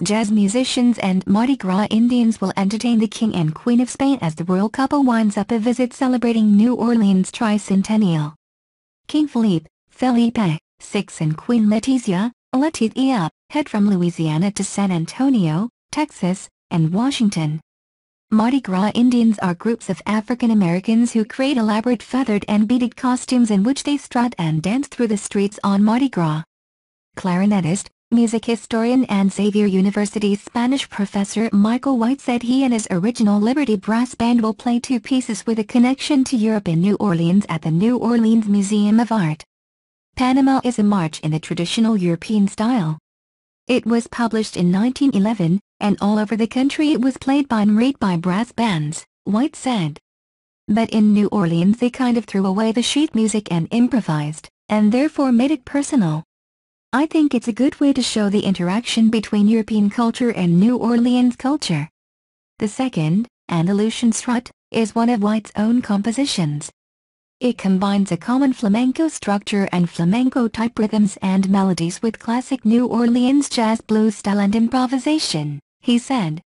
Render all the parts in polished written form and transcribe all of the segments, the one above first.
Jazz musicians and Mardi Gras Indians will entertain the King and Queen of Spain as the royal couple winds up a visit celebrating New Orleans tricentennial. King Philippe, feh-LEE-peh, 6 and Queen Letizia, head from Louisiana to San Antonio, Texas, and Washington. Mardi Gras Indians are groups of African Americans who create elaborate feathered and beaded costumes in which they strut and dance through the streets on Mardi Gras. Clarinetist, music historian and Xavier University Spanish professor Michael White said he and his original Liberty Brass Band will play 2 pieces with a connection to Europe in New Orleans at the New Orleans Museum of Art. Panama is a march in the traditional European style. It was published in 1911, and all over the country it was played by and read by brass bands, White said. But in New Orleans they kind of threw away the sheet music and improvised, and therefore made it personal. I think it's a good way to show the interaction between European culture and New Orleans culture. The second, Andalusian strut, is one of White's own compositions. It combines a common flamenco structure and flamenco-type rhythms and melodies with classic New Orleans jazz blues style and improvisation, he said.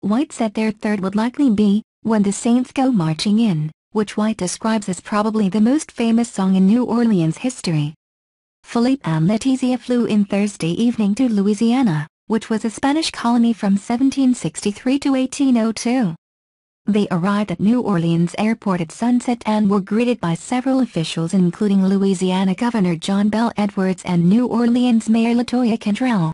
White said their third would likely be, When the Saints Go Marching In, which White describes as probably the most famous song in New Orleans history. Philippe and Letizia flew in Thursday evening to Louisiana, which was a Spanish colony from 1763 to 1802. They arrived at New Orleans Airport at sunset and were greeted by several officials including Louisiana Governor John Bel Edwards and New Orleans Mayor LaToya Cantrell.